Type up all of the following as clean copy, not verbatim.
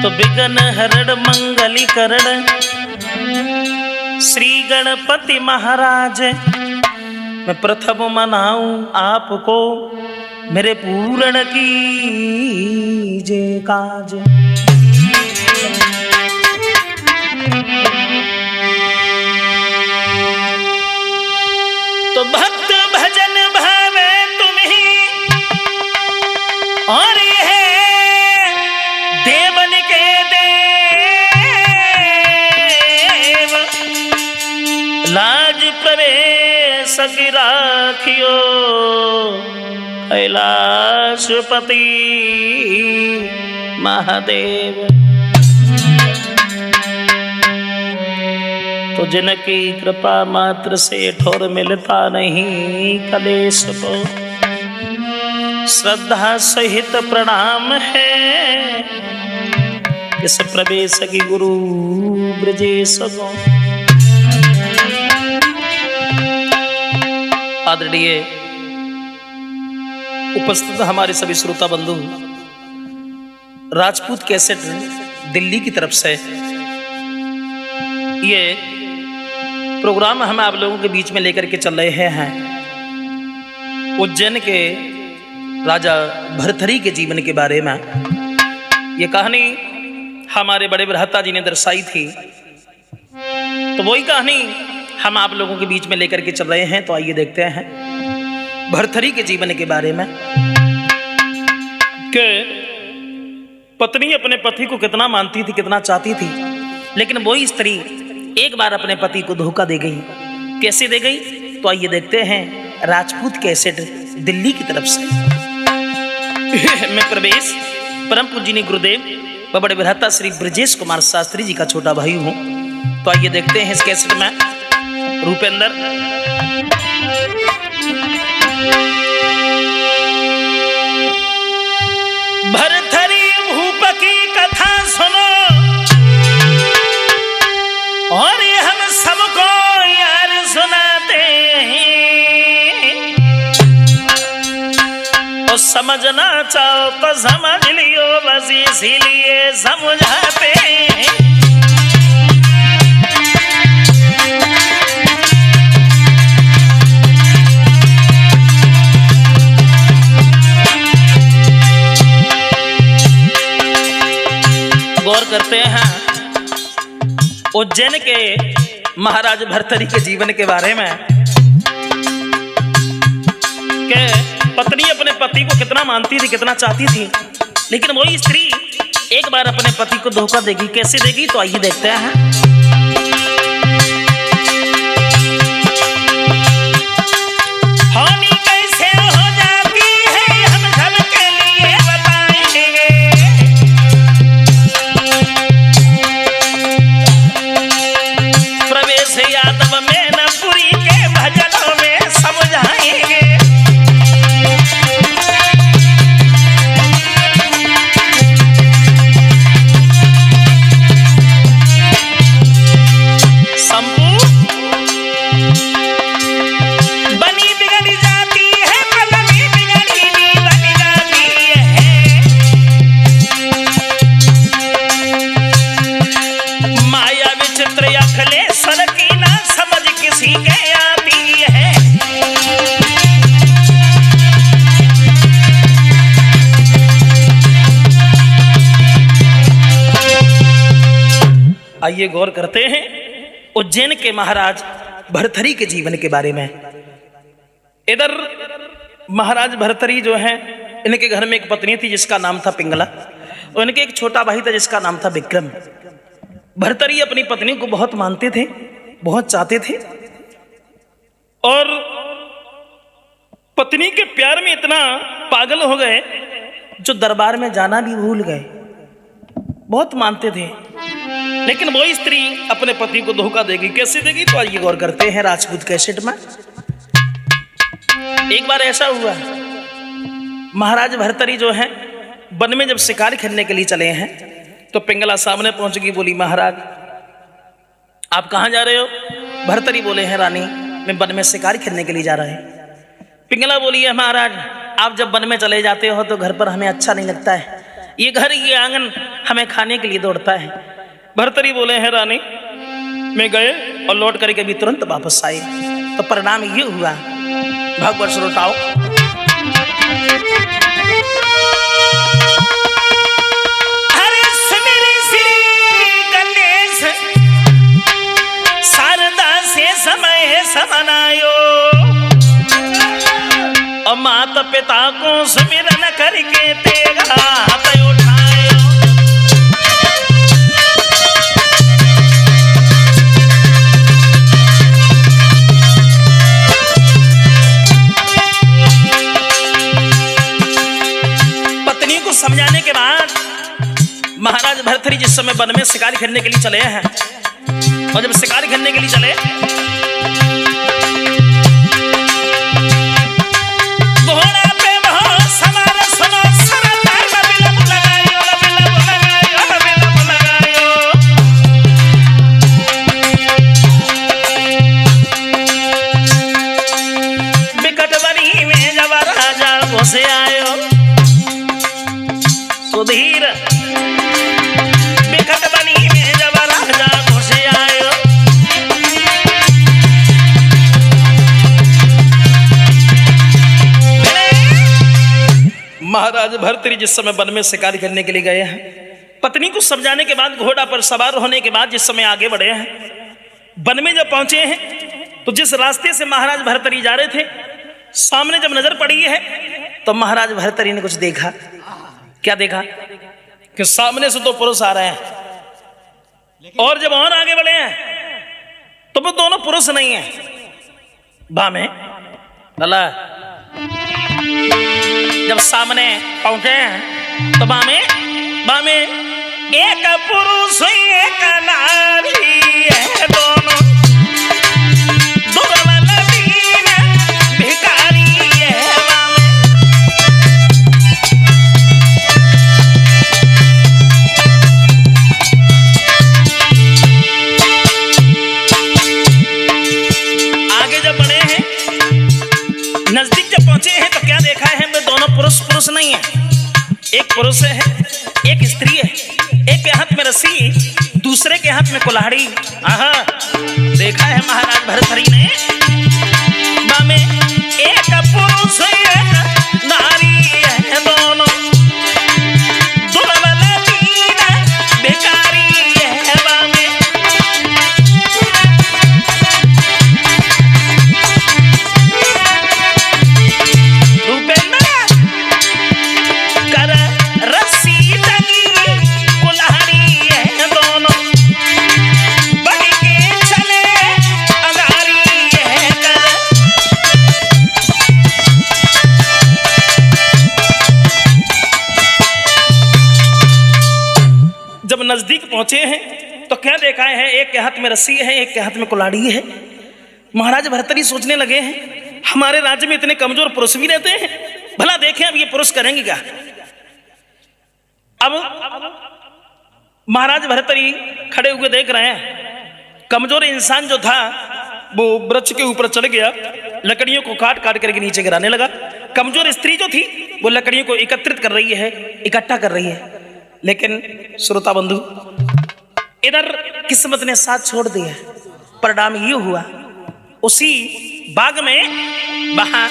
तो विघ्न हरण मंगली करण श्री गणपति महाराज, मैं प्रथम मनाऊं आपको मेरे पूर्ण कीजे काज। तो भक्त भजन भावे तुम्हीं और यह देवन के देव, लाज प्रवेश की राखियो कैलाशपति महादेव। तो जिनकी कृपा मात्र से ठोर मिलता नहीं कलेश को, श्रद्धा सहित प्रणाम है इस प्रवेश की गुरु ब्रजेश को। आदरणीय उपस्थित हमारे सभी श्रोता बंधु, राजपूत कैसेट दिल्ली की तरफ से ये प्रोग्राम हम आप लोगों के बीच में लेकर के चल रहे हैं। उज्जैन के राजा भरथरी के जीवन के बारे में ये कहानी हमारे बड़े भ्राता जी ने दर्शाई थी, तो वही कहानी हम आप लोगों के बीच में लेकर के चल रहे हैं। तो आइए देखते हैं भरथरी के जीवन के बारे में कि पत्नी अपने पति को कितना मानती थी, कितना चाहती थी, लेकिन वही स्त्री एक बार अपने पति को धोखा दे गई। कैसे दे गई? तो आइए देखते हैं राजपूत कैसेट दिल्ली की तरफ से। मैं प्रवेश परम पूजनीय गुरुदेव व बड़े भ्राता श्री ब्रजेश कुमार शास्त्री जी का छोटा भाई हूं। तो आइए देखते हैं इस कैसेट में रूपेंद्र। भरथरी भूप की कथा सुनो और ये हम सबको यार सुनाते हैं, और समझना चाहो तो समझ लियो, बस इसीलिए समझाते हैं। गौर करते हैं उज्जैन के महाराज भरथरी के जीवन के बारे में कि पत्नी अपने पति को कितना मानती थी, कितना चाहती थी, लेकिन वही स्त्री एक बार अपने पति को धोखा देगी। कैसे देगी? तो आइए देखते हैं। हानि कैसे हो जाती है हम सबके लिए बताएंगे, प्रवेश यादव में नपुरी के भजनों में समझाएंगे। बनी बिगड़ जाती है, बनी बिगड़ी भी बन जाती है, माया विचित्र अखिलेश्वर की ना समझ किसी के आती है। आइए गौर करते हैं उज्जैन के महाराज भरथरी के जीवन के बारे में। इधर महाराज भरथरी जो है, इनके घर में एक पत्नी थी जिसका नाम था पिंगला, और इनके एक छोटा भाई था जिसका नाम था विक्रम। भरथरी अपनी पत्नी को बहुत मानते थे, बहुत चाहते थे, और पत्नी के प्यार में इतना पागल हो गए जो दरबार में जाना भी भूल गए। बहुत मानते थे, लेकिन वही स्त्री अपने पति को धोखा देगी। कैसे देगी? तो आइए गौर करते हैं राजपूत कैसेट में। एक बार ऐसा हुआ, महाराज भरथरी जो है वन में जब शिकार खेलने के लिए चले हैं, तो पिंगला सामने पहुंच गई। बोली, महाराज आप कहाँ जा रहे हो? भरथरी बोले हैं, रानी मैं वन में शिकार खेलने के लिए जा रहा है। पिंगला बोली है, महाराज आप जब वन में चले जाते हो तो घर पर हमें अच्छा नहीं लगता है, ये घर ये आंगन हमें खाने के लिए दौड़ता है। भर्तरी बोले हैं रानी, मैं गए और लौट करके भी तुरंत वापस आए, तो परिणाम ये हुआ। भगवत श्रोताओ, हरे सुमेरे श्री गणेश शारदा से समय समनायो, और माता पिता को सुमिरन करके तेरा हाथ उठायो। पत्नी को समझाने के बाद महाराज भर्तृहरि जिस समय वन में शिकार खेलने के लिए चले हैं, और जब शिकार खेलने के लिए चले से आयो सुधीर, बिकट बनी में जब राजा घुसे आयो। महाराज भर्तृहरि जिस समय वन में शिकार करने के लिए गए हैं, पत्नी को समझाने के बाद घोड़ा पर सवार होने के बाद जिस समय आगे बढ़े हैं, वन में जब पहुंचे हैं तो जिस रास्ते से महाराज भर्तृहरि जा रहे थे, सामने जब नजर पड़ी है तो महाराज भर्तृहरि ने कुछ देखा। क्या देखा? कि सामने से दो पुरुष आ रहे हैं, और जब और आगे बढ़े हैं तो वो दोनों पुरुष नहीं है। बामे लला जब सामने पहुंचे हैं तो बामे बामे एक पुरुष एक नारी है, दोनों पुरुष नहीं है, एक पुरुष है, एक स्त्री है, एक के हाथ में रस्सी, दूसरे के हाथ में कुल्हाड़ी। आहा, देखा है महाराज भर्तृहरि ने। बामे एक पुरुष एक नारी है, दोनों दुर्बल दीन भिखारी है। बामे जब नजदीक पहुंचे हैं तो क्या देखा है? एक के हाथ में रस्सी है, एक के हाथ में कुल्हाड़ी है। महाराज भर्तृहरि सोचने लगे हैं, हमारे राज्य में इतने कमजोर पुरुष भी रहते हैं, भला देखें अब ये पुरुष करेंगे क्या। अब महाराज भर्तृहरि खड़े हुए देख रहे हैं, कमजोर इंसान जो था वो वृक्ष के ऊपर चढ़ गया, लकड़ियों को काट काट करके नीचे गिराने लगा। कमजोर स्त्री जो थी वो लकड़ियों को एकत्रित कर रही है, इकट्ठा कर रही है। लेकिन श्रोता बंधु, इधर किस्मत ने साथ छोड़ दिया। परिणाम ये हुआ, उसी बाग में वहां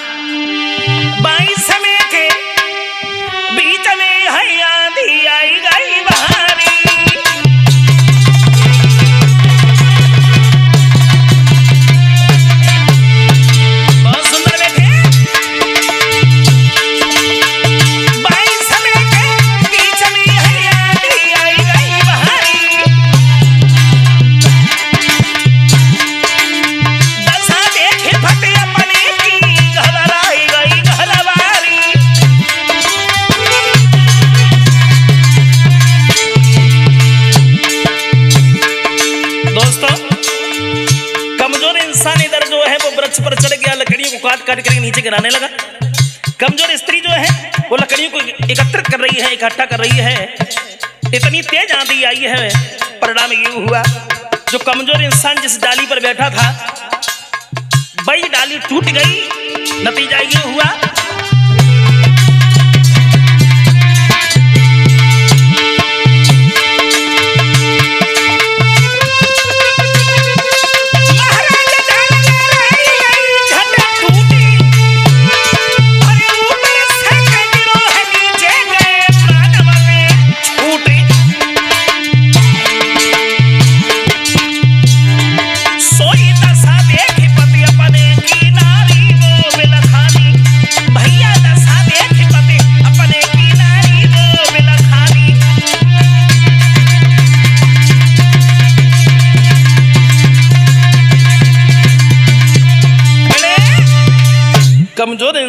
22 में के बीच में आंधी आई गई बहारी। बहुत सुंदर बैठे। पर चढ़ गया, लकड़ियों को काट काट करके नीचे गिराने लगा। कमजोर स्त्री जो है वो लकड़ियों को एकत्रित कर रही है, इकट्ठा कर रही है। इतनी तेज आंधी आई है, परिणाम ये हुआ, जो कमजोर इंसान जिस डाली पर बैठा था वही डाली टूट गई। नतीजा ये हुआ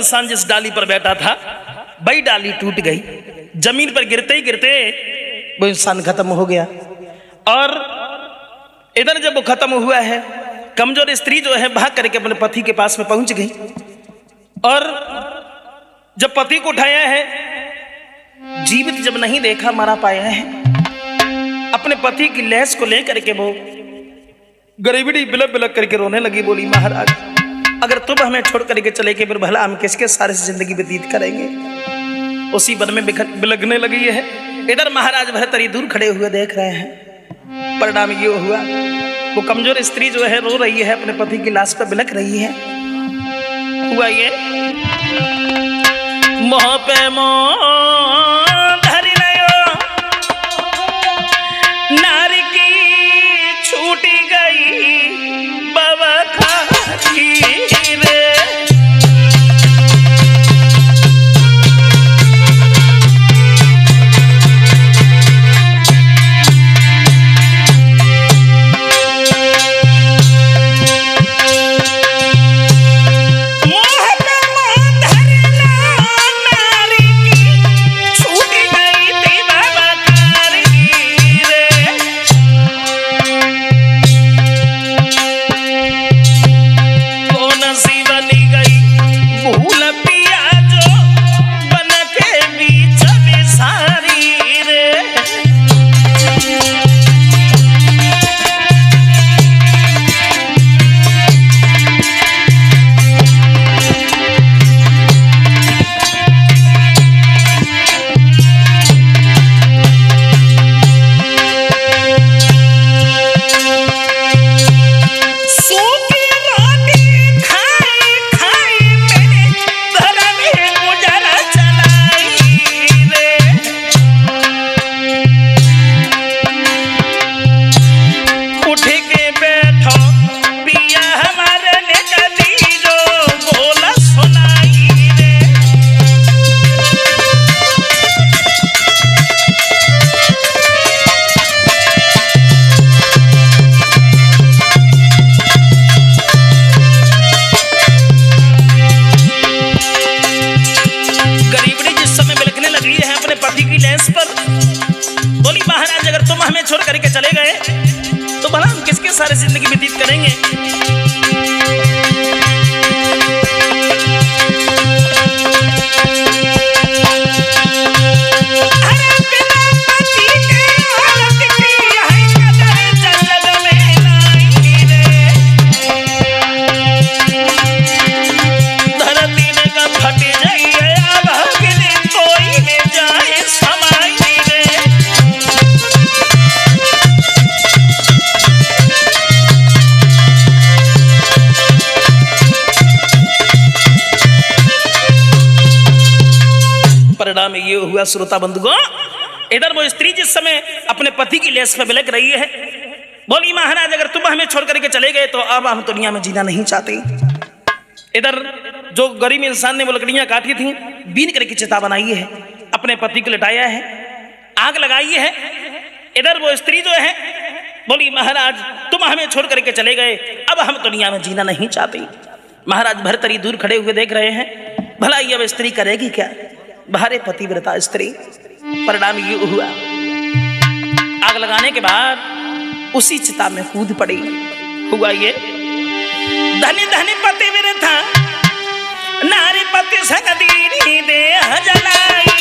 इंसान जिस डाली पर बैठा था वही डाली टूट गई, जमीन पर गिरते ही गिरते वो इंसान खत्म हो गया। और इधर जब वो खत्म हुआ है, कमजोर स्त्री जो है भाग करके अपने पति के पास में पहुंच गई और जब पति को उठाया है, जीवित जब नहीं देखा मारा पाया है, अपने पति की लाश को लेकर के वो गरीबड़ी बिलक बिलक करके रोने लगी। बोली महाराज अगर तुम हमें छोड़ करके चले गए फिर भला हम किसके सारे से जिंदगी व्यतीत करेंगे। उसी वन में बिलखने लगी है। इधर महाराज भर्तरी दूर खड़े हुए देख रहे हैं। परिणाम ये हुआ, वो कमजोर स्त्री जो है रो रही है, अपने पति की लाश पर बिलख रही है। हुआ ये मोह पे मोह धरि लयो, नारी की छूटी गई बाबा खाकी रे। छोड़ करके चले गए तो भला हम किसके सारे जिंदगी व्यतीत करेंगे। परिणाम ये हुआ श्रोता बंधुगण, इधर वो स्त्री जिस समय अपने पति की लाश पे बिलख रही है, बोली महाराज अगर तुम हमें छोड़ करके चले गए तो अब हम दुनिया में जीना नहीं चाहते। इधर जो गरीब इंसान ने वो लकड़ियां काटी थी, बीन करके चिता बनाई है, अपने पति को लिटाया है, आग लगाई है। इधर वो स्त्री जो है बोली महाराज तुम हमें छोड़ करके चले गए, अब हम दुनिया में जीना नहीं चाहते। महाराज भर्तरी दूर खड़े हुए देख रहे हैं, भला ये अब स्त्री करेगी क्या, भारे पतिव्रता स्त्री। परिणाम ये हुआ, आग लगाने के बाद उसी चिता में कूद पड़ी। हुआ ये धनी धनी पतिव्रता नारी पति संग दीनी देह जलाई।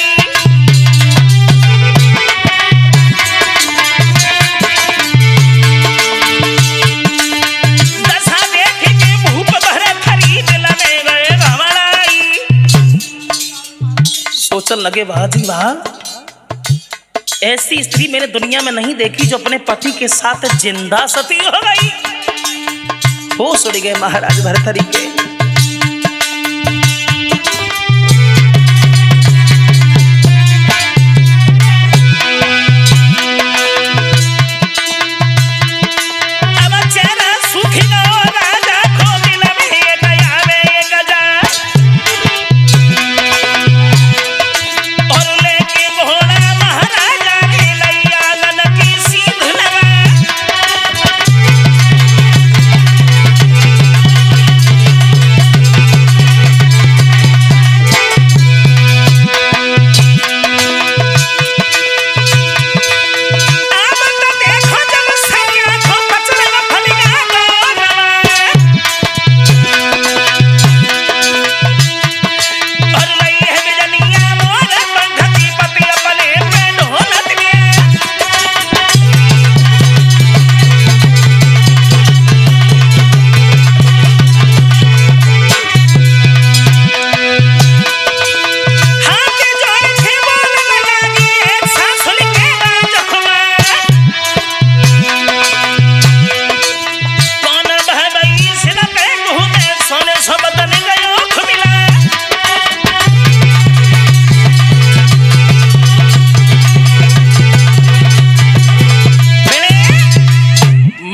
दशा देख के भूप भरे खरीद लगे गए भवलाई। सोचने लगे वाह जी वाह, ऐसी स्त्री मैंने दुनिया में नहीं देखी जो अपने पति के साथ जिंदा सती हो गई। होश उड़ गए महाराज भर्तरी के। अब चेहरा सुखी गो राजा खो दिल में एक आवे एक जा, और लेके घोड़ा महाराजा ने लैया नन की सीध लगा।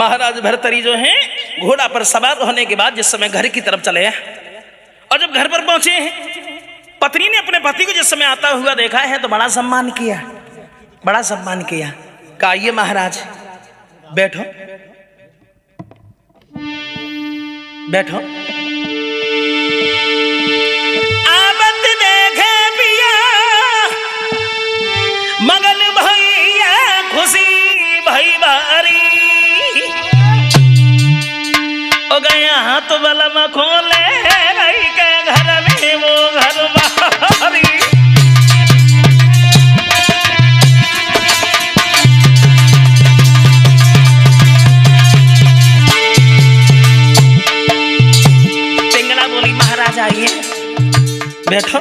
महाराज भर्तरी जो हैं घोड़ा पर सवार होने के बाद जिस समय घर की तरफ चले और जब घर पर पहुंचे हैं, पत्नी ने अपने पति को जिस समय आता हुआ देखा है तो बड़ा सम्मान किया, बड़ा सम्मान किया। कहा आइए महाराज बैठो बैठो। आवत देखे पिया मगन भैया खुशी भई बारी ओ गया हाथ बलम खोले रही के घर में वो घर बारी। पिंगला बोली महाराज आइए बैठो।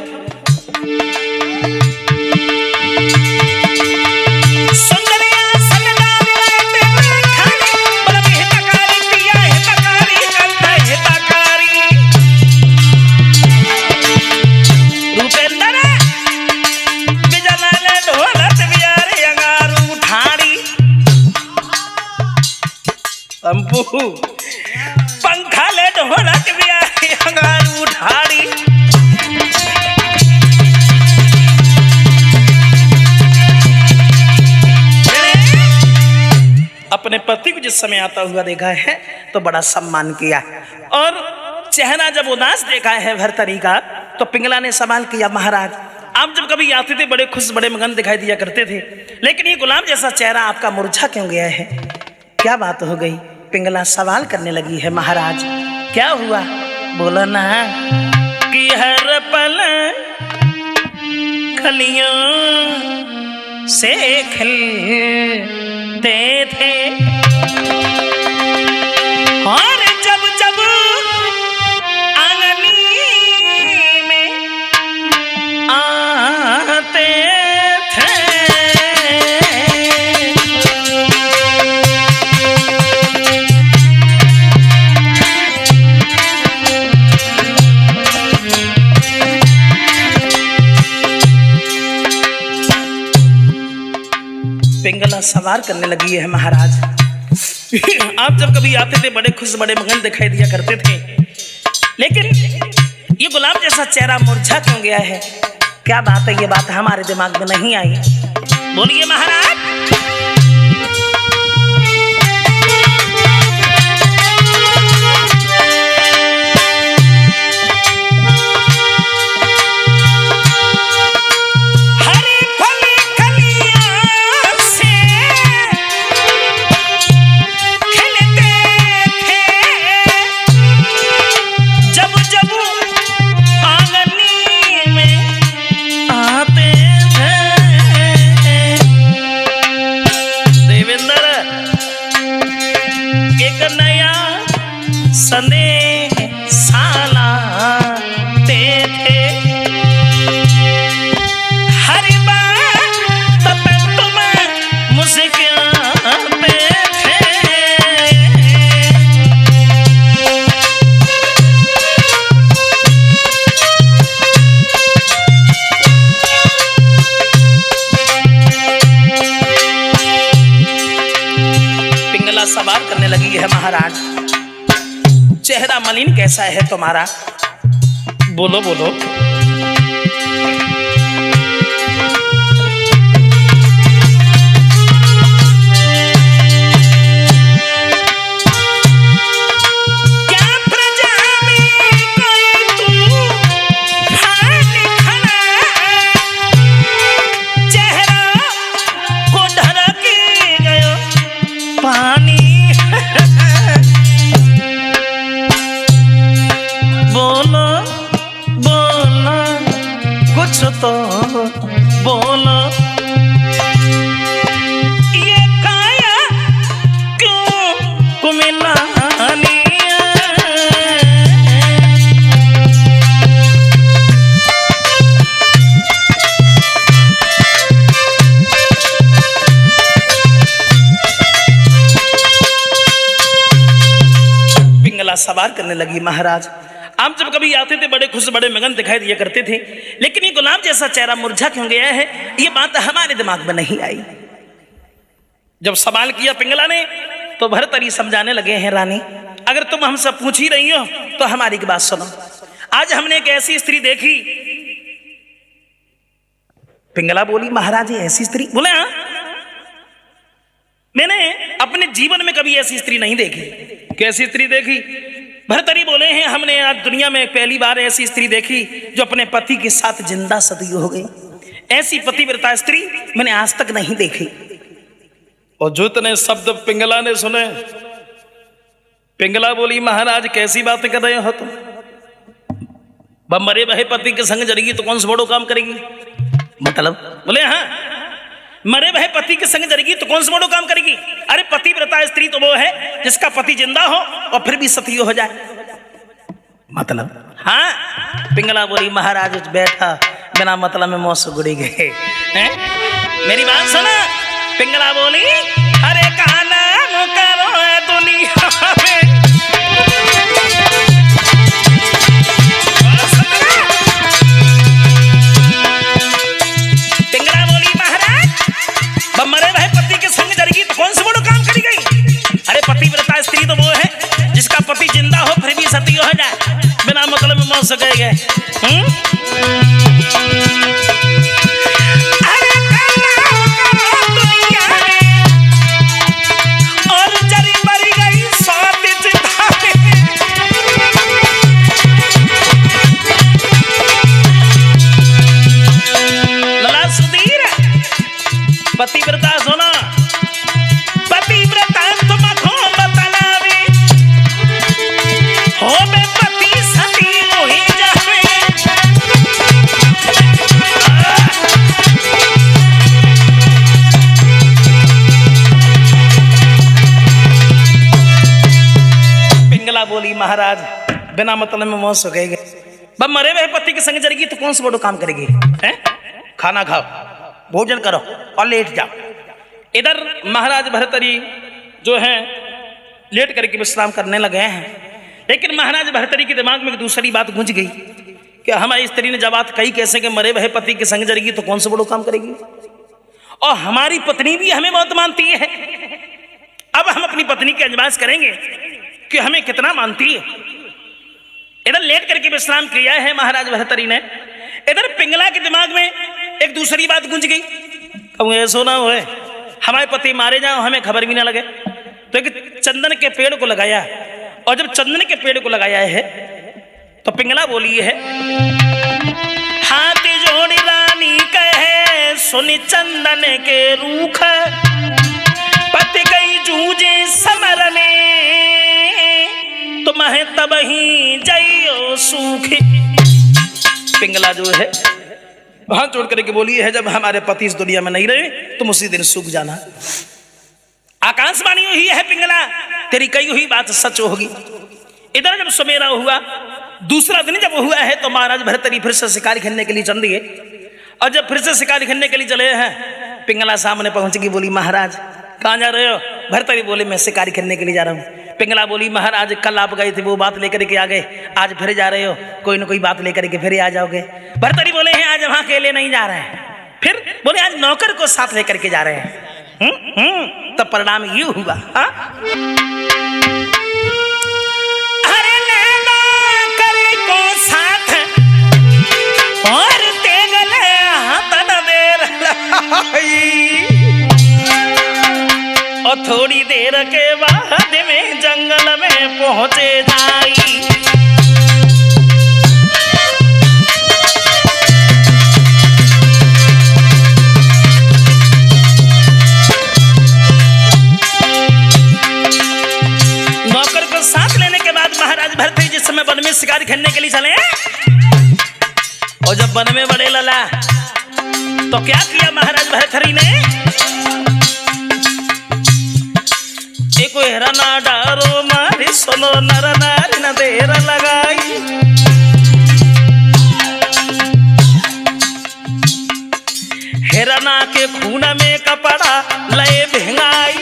पंखा ले ढोलक अंगारू ठाड़ी अपने पति को जिस समय आता हुआ देखा है तो बड़ा सम्मान किया और चेहरा जब उदास देखा है भर्तरी का तो पिंगला ने सवाल किया महाराज आप जब कभी आते थे बड़े खुश बड़े मगन दिखाई दिया करते थे, लेकिन ये गुलाम जैसा चेहरा आपका मुरझा क्यों गया है, क्या बात हो गई। पिंगला सवाल करने लगी है महाराज क्या हुआ, बोला ना कि हर पल कलियों से खिलते थे और जब जब आंगनी में आते थे पिंगला सवार करने लगी है महाराज आप जब कभी आते थे बड़े खुश बड़े मगन दिखाई दिया करते थे, लेकिन ये गुलाब जैसा चेहरा मुरझा क्यों गया है, क्या बात है, ये बात हमारे दिमाग में नहीं आई, बोलिए महाराज। सवाल करने लगी है महाराज चेहरा मलिन कैसा है तुम्हारा, बोलो बोलो। तो बोलो ये काया क्यों कुमिलानी, पिंगला सवार करने लगी महाराज आप जब कभी आते थे बड़े खुश बड़े मगन दिखाई दिया करते थे, लेकिन ये गुलाब जैसा चेहरा मुरझा क्यों गया है, ये बात हमारे दिमाग में नहीं आई। जब सवाल किया पिंगला ने तो भर्तरी समझाने लगे हैं, रानी अगर तुम हमसे पूछ ही रही हो तो हमारी की बात सुनो। आज हमने एक ऐसी स्त्री देखी। पिंगला बोली, महाराज ऐसी स्त्री? बोले हाँ, मैंने अपने जीवन में कभी ऐसी स्त्री नहीं देखी। कैसी स्त्री देखी? भर्तरी बोले हैं, हमने आज दुनिया में पहली बार ऐसी स्त्री देखी जो अपने पति के साथ जिंदा सती हो गई। ऐसी पतिव्रता स्त्री मैंने आज तक नहीं देखी। और जितने शब्द पिंगला ने सुने, पिंगला बोली, महाराज कैसी बातें कर रहे हो तुम? मरे बहे पति के संग जरेगी तो कौन सा बड़ो काम करेगी? मतलब? बोले हाँ, मरे बहे पति के संग जरेगी तो कौन सा बड़ो काम करेगी? अरे पतिव्रता स्त्री तो वो है जिसका पति जिंदा हो और फिर भी सती हो जाए। मतलब? हाँ। पिंगला बोली, महाराज बैठा बिना मतलब में मौत से गुड़ी गए। मेरी बात सुना। पिंगला बोली, अरे काना करो दुनिया में। पिंगला बोली, महाराज मरे भाई पति के संग जरेगी तो कौन सा बड़ो काम करी गई? अरे पतिव्रता स्त्री तो वो है जिसका पति जिंदा हो फिर भी सती हो जाए, बिना मतलब में मौत से गए। पतिव्रता सुना, पतिव्रता तुमको बतलावे, हो में पति सती मोहि जावे। पिंगला बोली, महाराज बिना मतलब में मौत हो गए। मरे हुए पति के संग जरेगी तो कौन सा बड़ो काम करेगी? हैं? खाना खाओ, भोजन करो और लेट जाओ। इधर महाराज भर्तरी जो है लेट करके विश्राम करने लगे हैं, लेकिन महाराज भर्तरी के दिमाग में एक दूसरी बात गूंज गई कि हमारी स्त्री ने जब बात कही कैसे कि मरे वह पति के संग जरेगी तो कौन सा बड़ो काम करेगी, और हमारी पत्नी भी हमें बहुत मानती है। अब हम अपनी पत्नी की अजमाइश करेंगे कि हमें कितना मानती है। इधर लेट करके विश्राम किया है महाराज भर्तरी ने। इधर पिंगला के दिमाग में एक दूसरी बात गूंज गई, कहूँ ऐसा ना हो हमारे पति मारे जाओ हमें खबर भी ना लगे। तो एक चंदन के पेड़ को लगाया, और जब चंदन के पेड़ को लगाया है तो पिंगला बोली है, हाथ जोड़ी रानी कहे सुनी चंदन के रूख, पति गई जूझे समर में, तुम्हें तब ही जाइयो सूखी। पिंगला जो है हाथ जोड़ करके बोली है, जब हमारे पति इस दुनिया में नहीं रहे तुम उसी दिन सूख जाना। आकाशवाणी हुई है, पिंगला तेरी कही हुई बात सच होगी। इधर जब सवेरा हुआ, दूसरा दिन जब हुआ है, तो महाराज भर्तरी फिर से शिकार खेलने के लिए चल दिए। और जब फिर से शिकार खेलने के लिए चले हैं, पिंगला सामने पहुंच गई, बोली, महाराज कहाँ जा रहे हो? भर्तरी बोले, मैं शिकार खेलने के लिए जा रहा हूँ। पिंगला बोली, महाराज कल आप गए थे वो बात लेकर के आ गए, आज फिर जा रहे हो, कोई ना कोई बात लेकर के फिर आ जाओगे। भर्तरी बोले हैं, आज वहां अकेले नहीं जा रहे हैं। फिर बोले, आज नौकर को साथ लेकर के जा रहे हैं। तब परिणाम ये हुआ, अरे नौकर को साथ और तेगल हाथ न देर और थोड़ी देर के बाद में जंगल में पहुंचे जाई। नौकर को साथ लेने के बाद महाराज भर्तरी जिस समय वन में शिकार खेलने के लिए चले, और जब वन में बड़े लला तो क्या किया महाराज भर्तरी ने, एको हिरना डारो मारी सुनो नर नारी न देर लगाई। हिरना के खून में कपड़ा लय भिंगाई,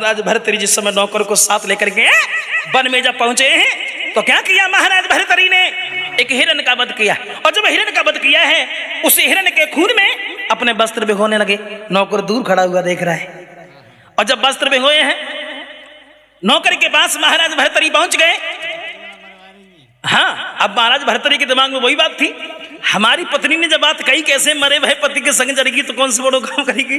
महाराज भर्तरी जिस समय नौकर को साथ लेकर के वन में जब पहुंचे हैं तो क्या किया महाराज भर्तरी ने? एक हिरण का वध किया, और जब हिरण का वध किया है उस हिरण के खून में अपने वस्त्र भिगोने लगे। नौकर दूर खड़ा हुआ देख रहा है, और जब वस्त्र भिगोए हैं नौकर के पास महाराज भर्तरी पहुंच गए। हाँ, अब महाराज भर्तरी के दिमाग में वही बात थी, हमारी पत्नी ने जब बात कही कैसे मरे भय पति के संग चलेगी तो कौन से बड़ो काम करेगी,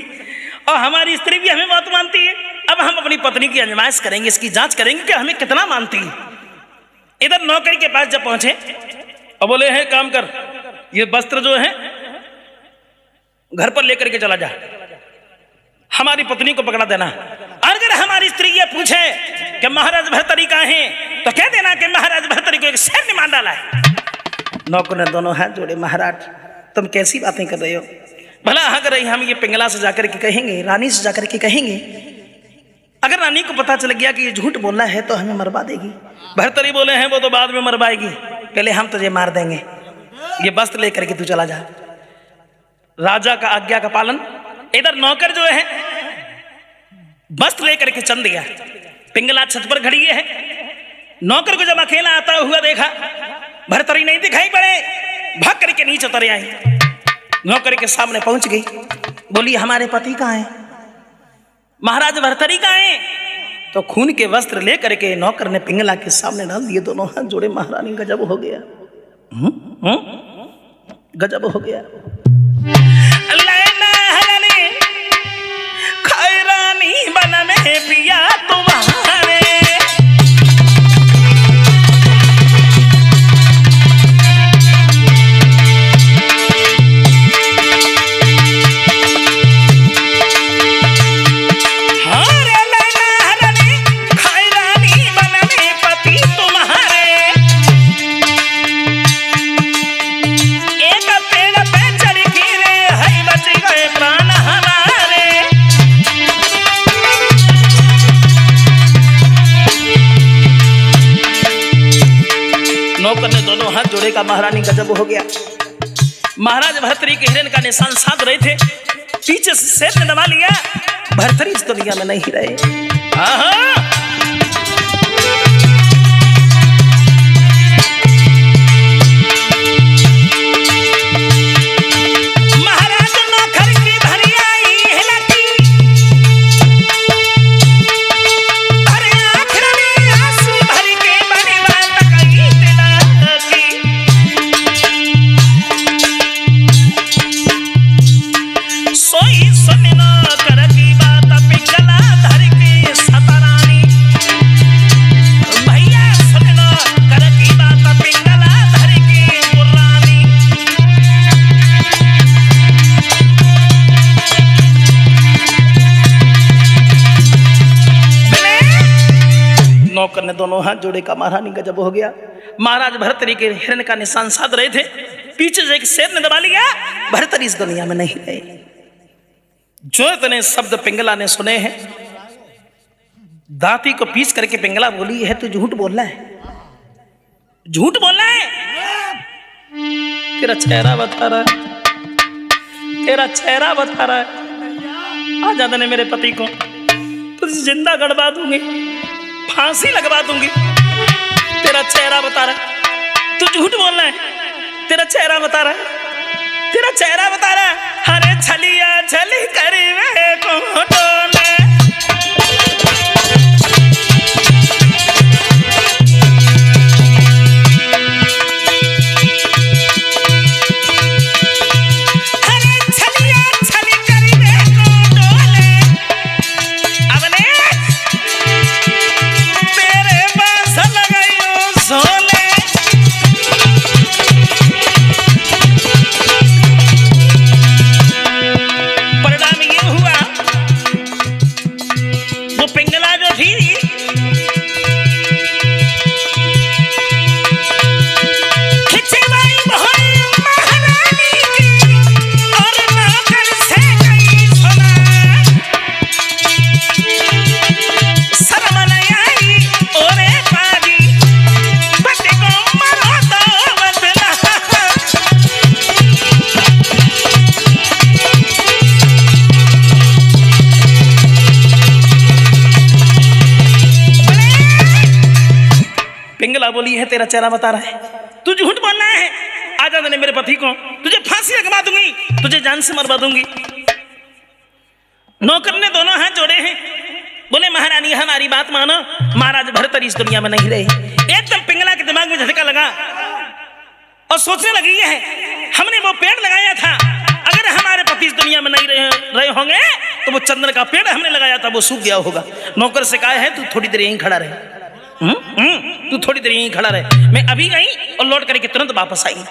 और हमारी स्त्री भी हमें बात मानती है। अब हम अपनी पत्नी की आजमाइश करेंगे, इसकी जांच करेंगे कि हमें कितना मानती है। इधर नौकरी के पास जब पहुंचे और बोले हैं काम कर, ये वस्त्र जो है घर पर लेकर के चला जा, हमारी पत्नी को पकड़ा देना। अगर हमारी स्त्री ये पूछे कि महाराज भर्तरी कहाँ हैं तो कह देना कि महाराज भर्तरी को एक शेर ने मार डाला है। नौकर ने दोनों हाथ जोड़े, महाराज तुम कैसी बातें कर रहे हो? भला अगर हम ये पिंगला से जाकर के कहेंगे, रानी से जाकर के कहेंगे, अगर रानी को पता चल गया कि ये झूठ बोला है तो हमें मरवा देगी। भर्तरी बोले हैं वो तो बाद में मरवाएगी, पहले हम तुझे मार देंगे, ये वस्त्र लेकर के तू चला जा। राजा का आज्ञा का पालन। इधर नौकर जो है वस्त्र लेकर के चल दिया, पिंगला छत पर खड़ी है। नौकर को जब अकेला आता हुआ देखा, भर्तरी नहीं दिखाई पड़े, भाग करके नीचे उतर आई, नौकर के सामने पहुंच गई, बोली हमारे पति कहाँ हैं? महाराज भर्तरी कहाँ हैं? तो खून के वस्त्र लेकर के नौकर ने पिंगला के सामने डाल दिए, दोनों हाथ जोड़े। महारानी गजब हो गया, गजब हो गया। खैरानी बन में पिया तुम्हारे, नौकर ने दोनों हाथ जोड़े का महारानी गजब हो गया। महाराज भर्तरी के हिरण का निशान साध रहे थे, पीछे से शेर ने दबा लिया, भर्तरी इस दुनिया में नहीं रहे। नौकर ने दोनों हाथ जोड़े का महारानी गजब हो गया। महाराज भर्तरी के हिरण का निशान साध रहे थे, पीछे से एक शेर ने दबा लिया, भर्तरी इस दुनिया में नहीं रहे। जो इतने शब्द पिंगला ने सुने हैं, दांती को पीस करके पिंगला बोली है तू झूठ बोल रहा है, झूठ बोल रहा है, तेरा चेहरा बता रहा है, तेरा चेहरा बता रहा है। आ जाने मेरे पति को तुझे जिंदा गड़वा दूंगी, फांसी लगवा दूंगी, तेरा चेहरा बता रहा है, तू झूठ बोल रहा है, तेरा चेहरा बता रहा है, तेरा चेहरा बता रहा है। हरे छलिया छली करी वे को डोले, बोली है, तेरा चेहरा बता रहा है, तू झूठ बोलना है, आजा देने मेरे पति को, तुझे फांसी लगवा दूंगी, तुझे जान से मरवा दूंगी। नौकर ने दोनों हाथ जोड़े हैं, बोले महारानी हमारी बात मानो, महाराज भर्तरी इस दुनिया में नहीं रहे। एकदम पिंगला के दिमाग में झटका लगा और सोचने लगी है, हमने वो पेड़ लगाया था, अगर हमारे पति इस दुनिया में नहीं रहे होंगे तो वो चंदन का पेड़ हमने लगाया था वो सूख गया होगा। नौकर से कहा है तू थोड़ी देर यहीं खड़ा रहे, तू थोड़ी देर यहीं खड़ा रहे, मैं अभी गई और लौट करके तुरंत वापस आई।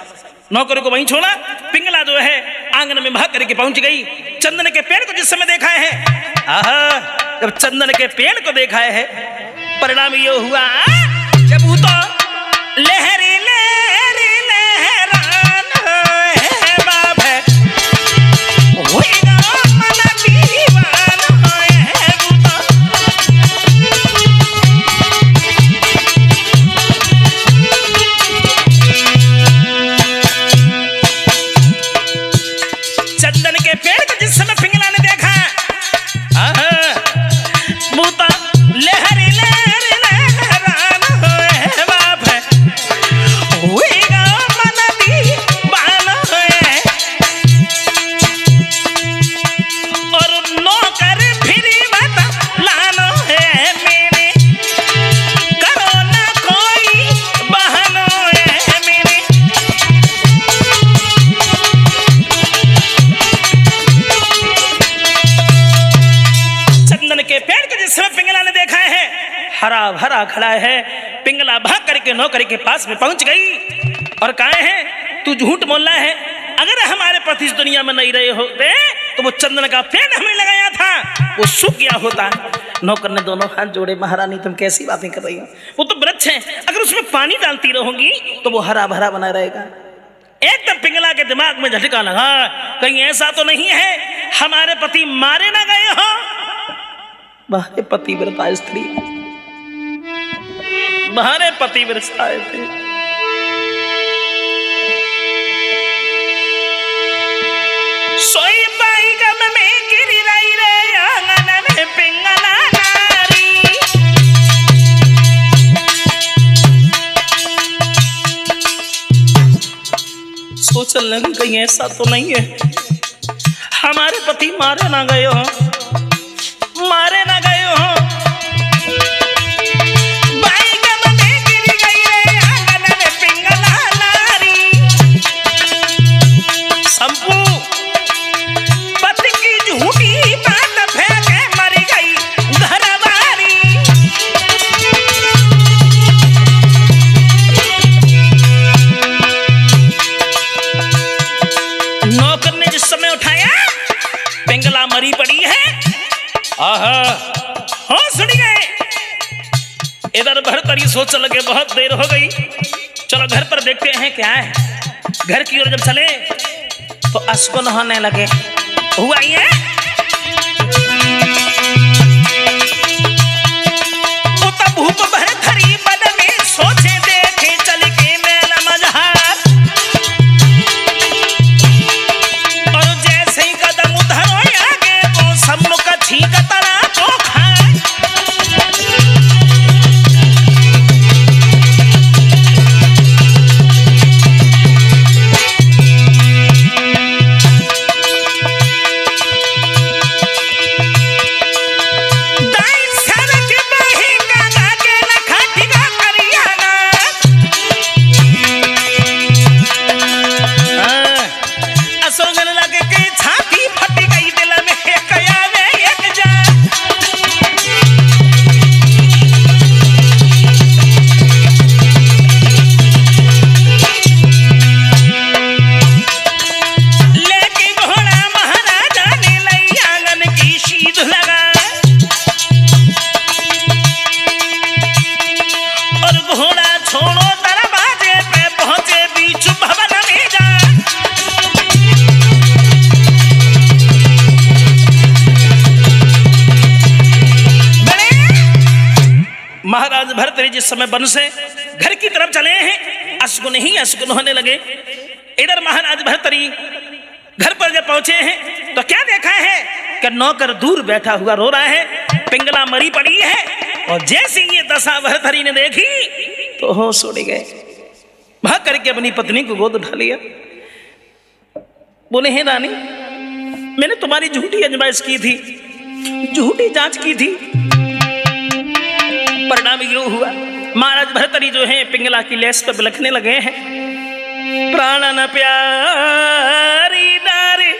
नौकर को वहीं छोड़ा, पिंगला जो है आंगन में भाग करके पहुंच गई। चंदन के पेड़ को जिस समय देखा है, आहा, जब चंदन के पेड़ को देखा है, परिणाम ये हुआ जब वो तो लहरी लहरी लहरान है बाप है, होएगा मन दीवान है वो तो। चंदन के पेड़ को जिस समय पिंगला ने देखा, वो तो लहरी लहरी लहरान है बाप है, होएगा मन दीवान है। और नौकर फिर बता लानो है मेरे, करो ना कोई बहानो है मेरे। चंदन के पेड़ को जिस समय पिंगला ने देखा है, हरा भरा खड़ा है, पिंगला भाग करके नौकर के पास में पहुंच गई और कहा है तू झूठ बोल रहा है, अगर हमारे पति इस दुनिया में नहीं रहे होते तो वो चंदन का पेड़ हमने लगाया था वो सूख गया होता। नौकर ने दोनों हाथ जोड़े, महारानी तुम कैसी बातें कर रही हो, वो तो वृक्ष है, अगर उसमें पानी डालती रहोगी तो वो हरा भरा बना रहेगा। एकदम पिंगला के दिमाग में झटका लगा, कहीं ऐसा तो नहीं है हमारे पति मारे ना गए हो। बाहरे पतिव्रता स्त्री, बाहरे पतिव्रता थे, सोई बाई गम में गिरी रही रे आंगन में पिंगला नारी। सोचने लगी कहीं ऐसा तो नहीं है हमारे पति मारे ना गए हो, मारे ना गए हो। बाई गम में गिरी गई रे आंगन में पिंगला नारी। संपू पति की झूठी बात फेंके मर गई घरवारी। नौकर ने जिस समय उठाया, पिंगला मरी पड़ी है, आहा, होश उड़ गए। इधर भर्तरी सोच लगे बहुत देर हो गई, चलो घर पर देखते हैं क्या है। घर की ओर जब चले तो अश्कुन होने लगे, हुआ ये भूप भर्तरी मन में सोचे देखे चल के मेला मजहार। और जैसे ही कदम उधर आगे वो सम्मुख छींक तड़ा तो खाए। महाराज भर्तरी जिस समय वन से घर की तरफ चले हैं, अशगुन ही अशगुन होने लगे। इधर महाराज भर्तरी घर पर जब पहुंचे हैं तो क्या देखा है कि नौकर दूर बैठा हुआ रो रहा है, पिंगला मरी पड़ी है। और जैसे ये दशा भर्तरी ने देखी तो होश उड़ गए। भाग करके अपनी पत्नी को गोद उठा लिया। बोले हे रानी, मैंने तुम्हारी झूठी आजमाइश की थी, झूठी जांच की थी, परिणाम ये हुआ महाराज भर्तरी जो है पिंगला की लेस पे बिलखने लगे हैं। प्राण न प्यारी नारी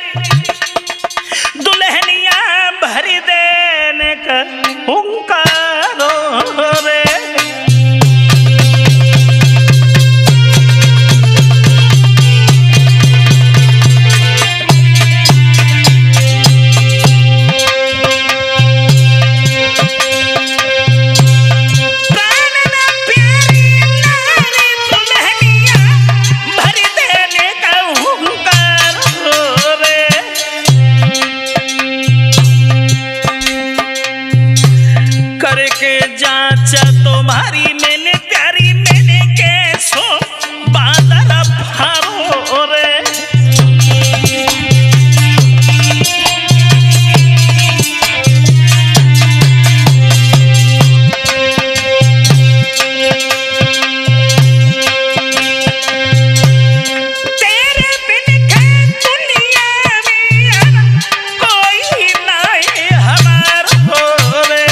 दुल्हनिया भर देने का हुंकारो रे। तुम्हारी मैंने प्यारी मैंने कैसो बादल फारो रे। तेरे बिन के दुनिया में कोई नहीं हमारा रे।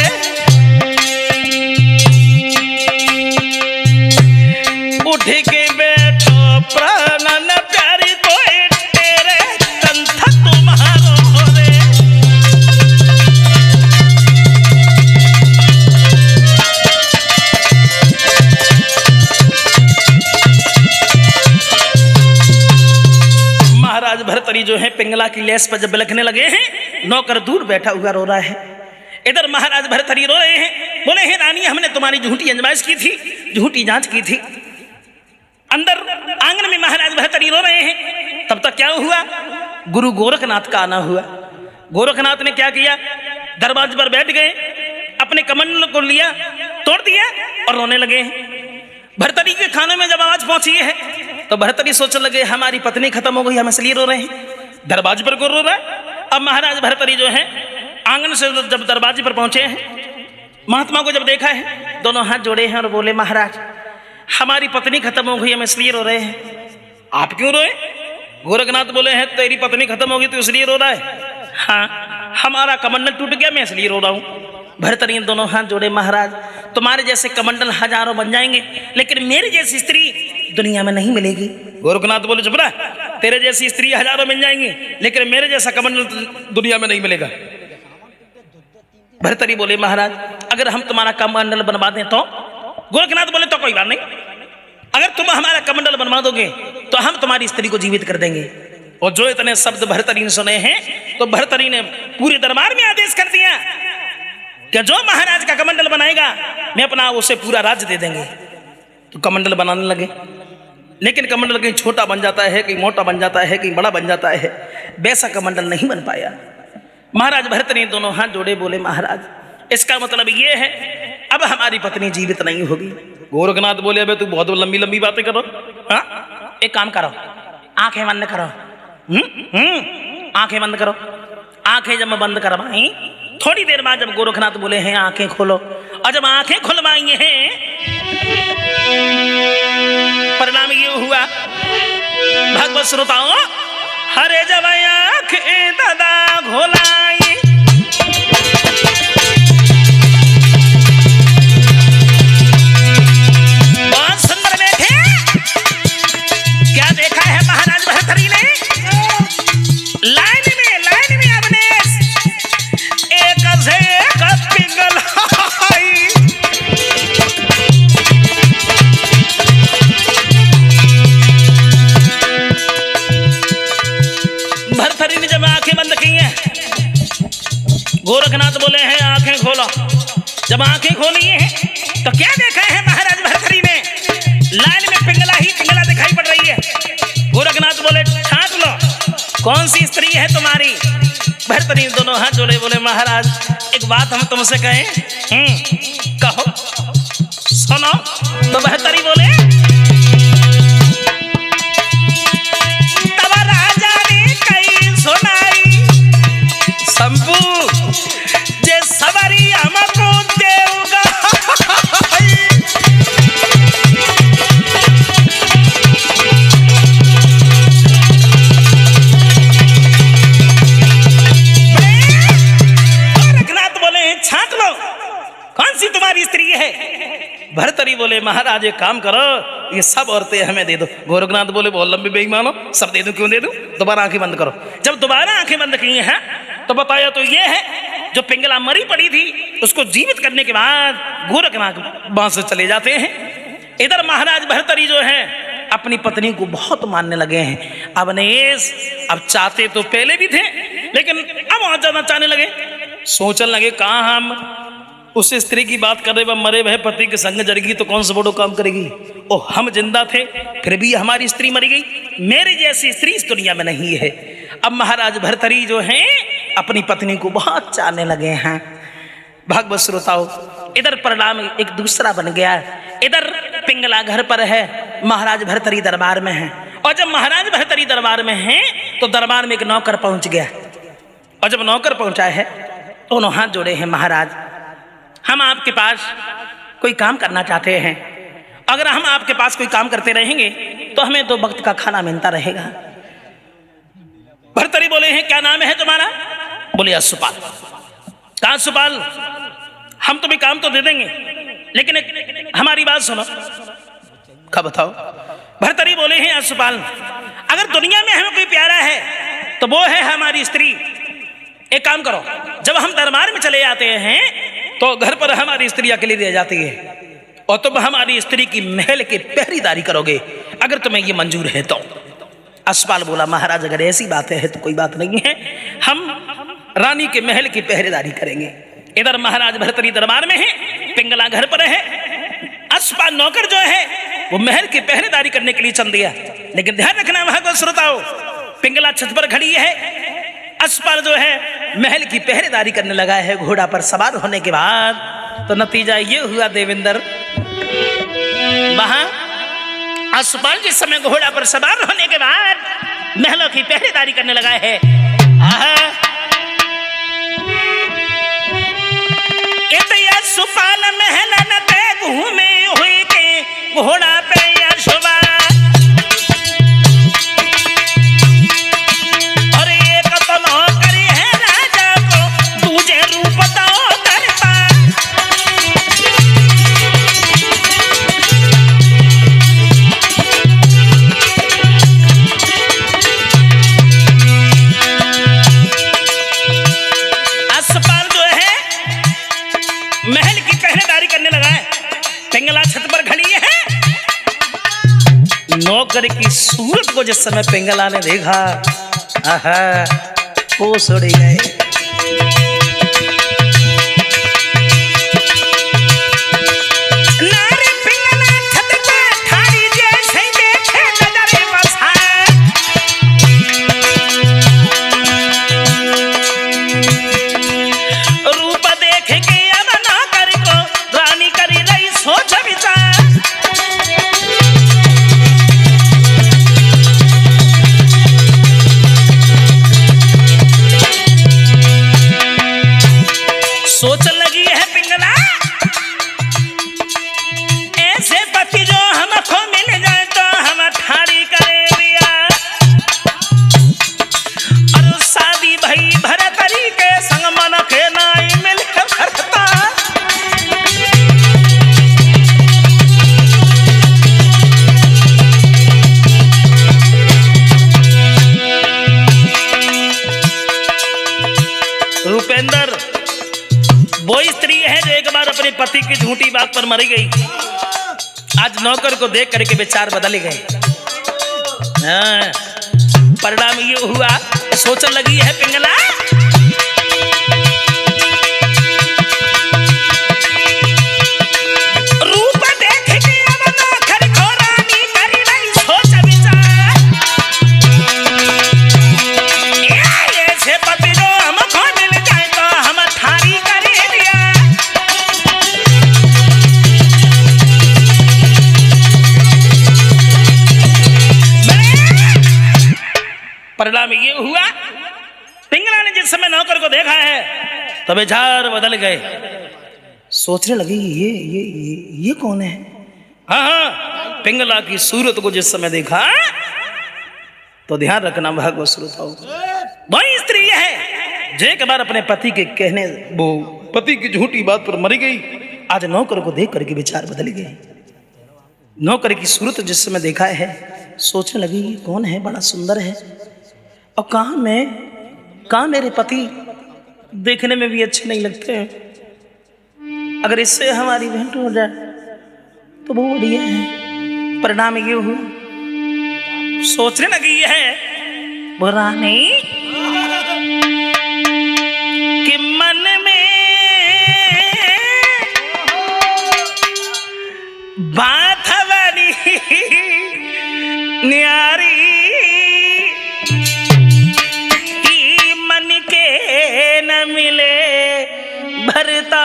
उठ के बैठो प्राणन प्यारी कोई तेरे कंठ तुम्हारो रे। महाराज भर्तरी जो है पिंगला की लेस पर जब बिलखने लगे हैं, नौकर दूर बैठा हुआ रो रहा है। इधर महाराज भर्तरी रो रहे हैं। बोले हे रानी, हमने तुम्हारी झूठी आजमाइश की थी, झूठी जांच की थी। अंदर आंगन में महाराज भर्तरी रो रहे हैं। तब तक क्या हुआ, गुरु गोरखनाथ का आना हुआ। गोरखनाथ ने क्या किया, दरवाजे पर बैठ गए, अपने कमंडल को लिया, तोड़ दिया और रोने लगे हैं। भर्तरी के खाने में जब आवाज पहुंची है तो भर्तरी सोचने लगे हमारी पत्नी खत्म हो गई, हम इसलिए रो रहे हैं। दरवाजे पर कौन रो रहा है। अब महाराज भर्तरी जो है आंगन से जब दरवाजे पर पहुंचे हैं, महात्मा को जब देखा है, दोनों हाथ जोड़े हैं और बोले महाराज हमारी पत्नी खत्म हो गई, हम इसलिए रो रहे हैं। आप क्यों रोए। गोरखनाथ बोले हैं तेरी पत्नी खत्म हो गई तो इसलिए रो रहा है। हाँ, हमारा कमंडल टूट गया, मैं इसलिए रो रहा हूँ। भर्तरी दोनों हाथ जोड़े, महाराज तुम्हारे जैसे कमंडल हजारों बन जाएंगे, लेकिन मेरी जैसी स्त्री दुनिया में नहीं मिलेगी। गोरखनाथ बोले चुप रहा, तेरे जैसी स्त्री हजारों मिल जाएंगी, लेकिन मेरे जैसा कमंडल दुनिया में नहीं मिलेगा। भर्तरी बोले महाराज अगर हम तुम्हारा कमंडल बनवा दें तो। गोरखनाथ बोले तो कोई बात नहीं, अगर तुम हमारा कमंडल बनवा दोगे तो हम तुम्हारी स्त्री को जीवित कर देंगे। और जो इतने शब्द भर्तरी ने सुने हैं तो भर्तरी ने पूरे दरबार में आदेश कर दिया कि जो महाराज का कमंडल बनाएगा मैं अपना उसे पूरा राज्य दे देंगे। तो कमंडल बनाने लगे, लेकिन कमंडल कहीं छोटा बन जाता है, कहीं मोटा बन जाता है, कहीं बड़ा बन जाता है, वैसा कमंडल नहीं बन पाया। महाराज भर्तरी दोनों हाथ जोड़े, बोले महाराज इसका मतलब ये है अब हमारी पत्नी जीवित नहीं होगी। गोरखनाथ बोले अबे तू बहुत लंबी लंबी बातें करो। हाँ, एक काम करो, आंखें बंद करो। आंखें बंद करो। आंखें जब मैं बंद करवाई, थोड़ी देर बाद जब गोरखनाथ बोले हैं आंखें खोलो, और जब आंखें खुलवाई हैं परिणाम ये हुआ भगवत श्रोताओं, हरे जब आंखें दादा घोलाई, बहुत सुंदर बैठे। क्या देखा है महाराज भर्तरी ने, लाइन में अपने एक से एक पिघलाई। भर्तरी ने जब आंखें बंद की हैं, गोरखनाथ बोले हैं आंखें खोलो। जब आंखें खोली हैं तो क्या देखा है महाराज भर्तरी ने, लाइन में पिंगला ही पिंगला दिखाई पड़ रही है। गोरखनाथ बोले छांट लो, कौन सी स्त्री है तुम्हारी। भर्तरी दोनों हाथ जोड़े, बोले महाराज एक बात हम तुमसे कहें। कहो। सुनो। तो भर्तरी बोले तब राजा ने कई सुनाई, शंभू जे सवारी हमको देगा। भर्तरी बोले महाराज एक काम करो, ये सब औरतें हमें दे दो। गोरखनाथ बोले बहुत लंबी बेईमान हो, सब दे दूं, क्यों दे दूं, दोबारा आंखें बंद करो। जब दोबारा आंखें बंद की हैं तो बताया तो ये है जो पिंगला मरी पड़ी थी उसको जीवित करने के बाद गोरखनाथ वहां से चले जाते हैं। इधर महाराज भर्तरी जो है अपनी पत्नी को बहुत मानने लगे हैं। अब अवनीश अब चाहते तो पहले भी थे लेकिन अब और ज्यादा चाहने लगे। सोचने लगे कहाँ हम उस स्त्री की बात कर रहे, वह मरे भय पति के संग जड़गी तो कौन सा बड़ो काम करेगी। ओ हम जिंदा थे फिर भी हमारी स्त्री मरी गई, मेरी जैसी स्त्री इस दुनिया में नहीं है। अब महाराज भर्तरी जो हैं अपनी पत्नी को बहुत चाहने लगे हैं। भागवत श्रोताओ, इधर परिणाम एक दूसरा बन गया। इधर पिंगला घर पर है, महाराज भर्तरी दरबार में है। और जब महाराज भर्तरी दरबार में हैं तो दरबार में एक नौकर पहुंच गया। और जब नौकर पहुंचा है तो उन्होंने हाथ जोड़े हैं, महाराज हम आपके पास कोई काम करना चाहते हैं। अगर हम आपके पास कोई काम करते रहेंगे तो हमें 2 वक्त का खाना मिलता रहेगा। भर्तरी बोले हैं क्या नाम है तुम्हारा? बोले अश्वपाल। कहा अश्वपाल, हम तुम्हें काम तो दे देंगे लेकिन हमारी बात सुनो। क्या बताओ? भर्तरी बोले हैं अश्वपाल, अगर दुनिया में हमें कोई प्यारा है तो वो है हमारी स्त्री। एक काम करो, जब हम दरबार में चले जाते हैं तो घर पर हमारी स्त्री अकेली रह जाती है और तुम हमारी स्त्री की महल की पहरेदारी करोगे, अगर तुम्हें ये मंजूर है तो। अश्वपाल बोला महाराज अगर ऐसी बात है तो कोई बात नहीं है, हम रानी के महल की पहरेदारी करेंगे। इधर महाराज भर्तरी दरबार में है, पिंगला घर पर है। अश्वपाल नौकर जो है वो महल की पहरेदारी करने के लिए चल दिया। लेकिन ध्यान रखना वहां को श्रोताओ, पिंगला छत पर खड़ी है, अश्वपाल जो है महल की पहरेदारी करने लगा है। घोड़ा पर सवार होने के बाद तो नतीजा ये हुआ देवेंद्र, वहां अश्वपाल जिस समय घोड़ा पर सवार होने के बाद महलों की पहरेदारी करने लगा है। अश्वपाल महल न पे घूमे हुई के घोड़ा पे अश्वपाल, और एक तो नौकरी है राजा को दूजे रूप दो करता। अश्वपाल जो है महल की पहरेदारी करने लगा है, पिंगला छत पर खड़ी है। नौकर की सूरत को जिस समय पिंगला ने देखा, आहा होश उड़ गए। नारी पिंगला छत पे ठाड़ी जैसे देखे नजरे बसाए, रूप देख के अब नौकर को रानी करी रही सोच विचार। सोच लगी है पिंगला, ऐसे पति जो हमको मिल जाए तो हम ठाड़ी करे दिया। और शादी भई भर्तरी के संग मन के नाई मिल भरता। रूपेंद्र वो स्त्री है जो एक बार अपने पति की झूठी बात पर मरी गई। आज नौकर को देख करके विचार बदल गए। परिणाम ये हुआ, सोचने लगी है पिंगला, रूप देख के अब नौकर को रानी करी रही सोच विचार। ऐसे पति जो हमको मिल जाए तो हम ठाड़ी करे दिया। परिणाम ये हुआ, पिंगला ने जिस समय नौकर को देखा है तो विचार बदल गए। सोचने लगी ये कौन है। हाँ, पिंगला की सूरत को जिस समय देखा तो ध्यान रखना भागवत श्रोताओ, वही स्त्री है जो एक बार अपने पति के कहने, वो पति की झूठी बात पर मरी गई। आज नौकर को देख करके विचार बदल गए। नौकर की सूरत जिस समय देखा है सोचने लगी ये कौन है, बड़ा सुंदर है और कहाँ मेरे पति, देखने में भी अच्छे नहीं लगते हैं। अगर इससे हमारी भेंट हो जाए तो बहुत बढ़िया है। परिणाम ये हुआ, सोचने लगी है वो रानी कि मन में बात हमारी न्यारी ही मन के न मिले भरता।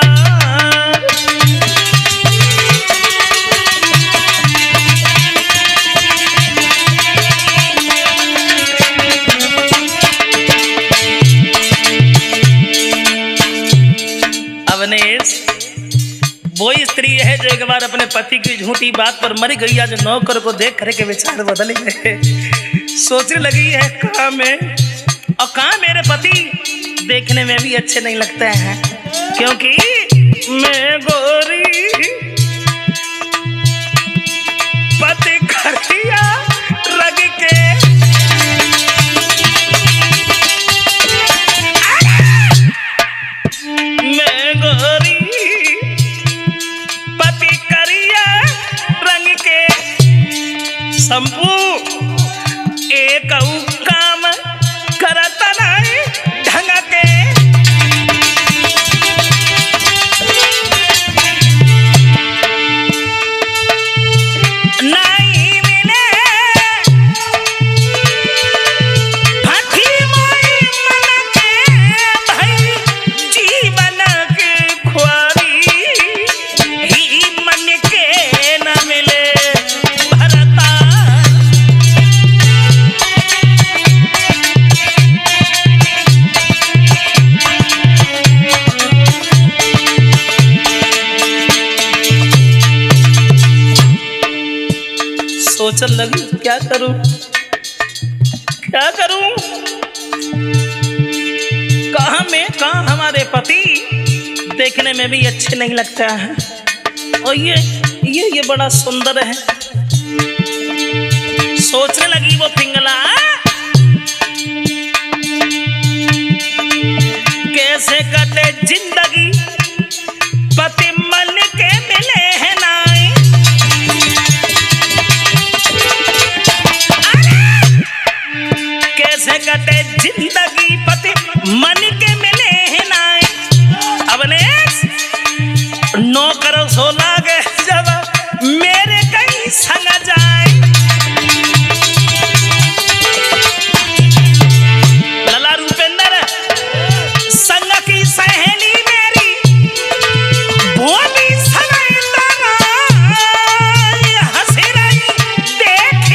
वो स्त्री है जो एक बार अपने पति की झूठी बात पर मर गई, आज नौकर को देख करके विचार बदल गए। सोचने लगी है कहाँ मैं और कहाँ मेरे पति, देखने में भी अच्छे नहीं लगते हैं क्योंकि मैं गोरी पति खरिया रग के मैं गोरी संपू एक काम करता नहीं ढंग के। नहीं मिले भट्टी मोई मन के भाई जीवन की खुआरी ही मन के न मिले भरता। सोचने लगी क्या करूं, कहाँ हमारे पति, देखने में भी अच्छे नहीं लगता है और ये बड़ा सुंदर है। सोचने लगी वो पिंगला कैसे कटे जिंदगी पति मन के मिले है नाई। कैसे कटे जिंदगी पति मन के मिले है नाई। अब ने नौकर सो लागे जब मेरे कहीं संग जाए। लला रूपेंद्र संग की सहेली मेरी वो भी हंसी रही देख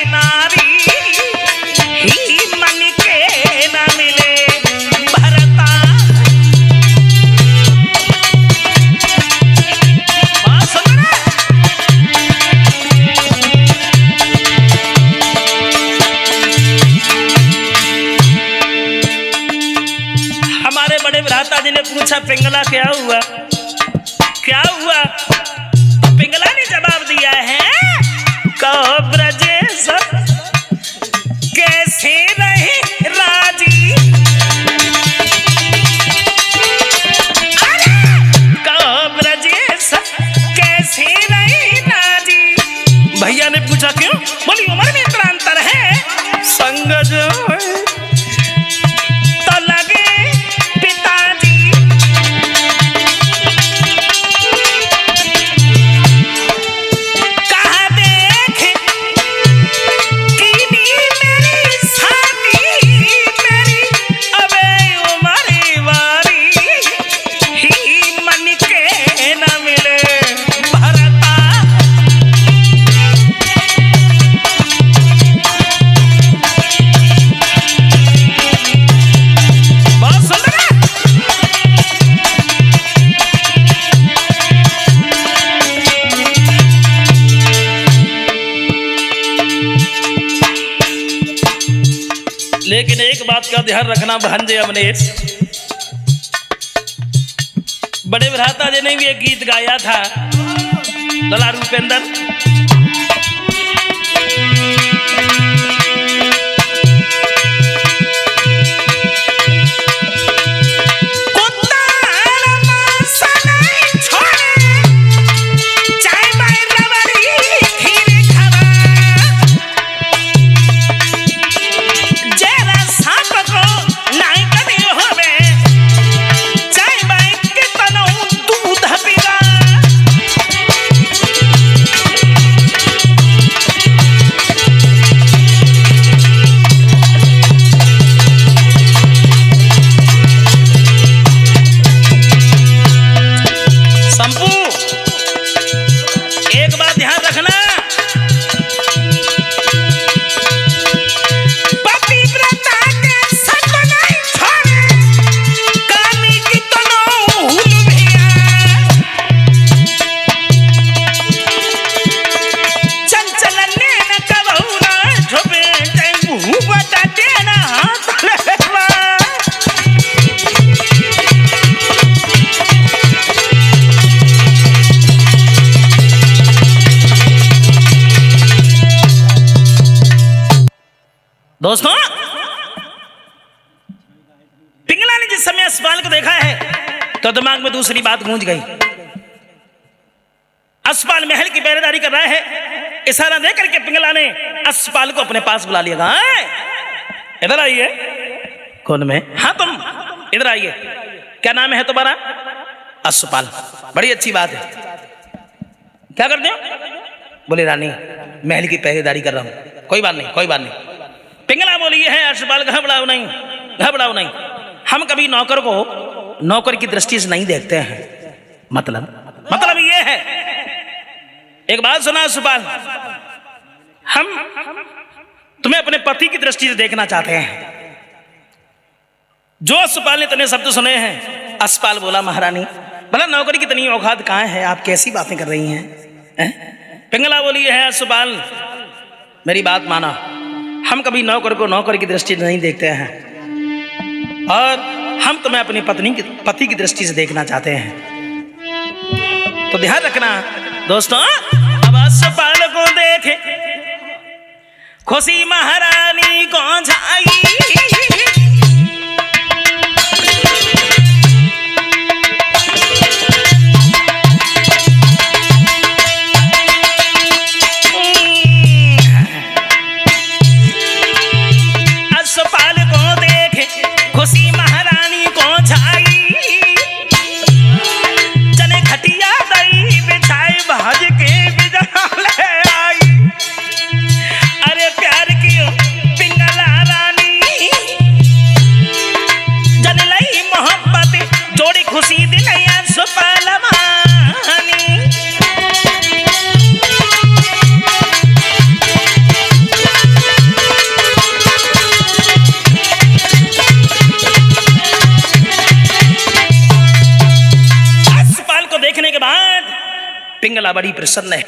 नारी ही मन के न मिले भरता। हमारे बड़े भ्राता जी ने पूछा पिंगला क्या हुआ, पिंगला ने जवाब दिया है कहो ब्रजेश कैसे रहे राजी। कहो ब्रजेश कैसे रहे राजी। भैया ने पूछा क्यों, बोली उम्र में इतना अंतर है, संग जो तो लगे पिताजी। कहा देख कीनी मेरी साथी मेरी अबे उमरी वारी ही मन के न मिले भरता। बहुत सुंदर है। लेकिन एक बात का ध्यान रखना भांजे अवनेश, बड़े भ्राता जी ने भी एक गीत गाया था, लला रूपेंद्र। दोस्तों, पिंगला ने जिस समय अश्वपाल को देखा है तो दिमाग में दूसरी बात गूंज गई। अश्वपाल महल की पहरेदारी कर रहा है, इशारा दे करके पिंगला ने अश्वपाल को अपने पास बुला लिया। इधर आइए। कौन में? हाँ तुम इधर आइए। क्या नाम है तुम्हारा? अश्वपाल। बड़ी अच्छी बात है। क्या करते हो? बोले रानी महल की पहरेदारी कर रहा हूं। कोई बात नहीं, कोई बात नहीं। पिंगला बोली है अश्वपाल घबराओ नहीं, घबराओ नहीं। हम कभी नौकर को नौकर की दृष्टि से नहीं देखते हैं। मतलब ये है, एक बात सुना अश्वपाल, हम तुम्हें अपने पति की दृष्टि से देखना चाहते हैं। जो अश्वपाल ने इतने शब्द सुने हैं, अश्वपाल बोला महारानी भला नौकरी की इतनी औकात कहाँ है, आप कैसी बातें कर रही हैं? पिंगला बोली है अश्वपाल मेरी बात माना, हम कभी नौकर को नौकर की दृष्टि से नहीं देखते हैं और हम तुम्हें अपनी पति की दृष्टि से देखना चाहते हैं। तो ध्यान रखना दोस्तों। अब अश्वपाल को देखे खुशी महारानी को छाई, खुशी महारानी को छाई, जने खटिया दई बिछाई भाज के बिजहा ले आई। अरे प्यार की पिंगला रानी जने लई मोहब्बत जोड़ी खुशी दिलैया अश्वपाल मानी। देखने के बाद पिंगला बड़ी प्रसन्न है।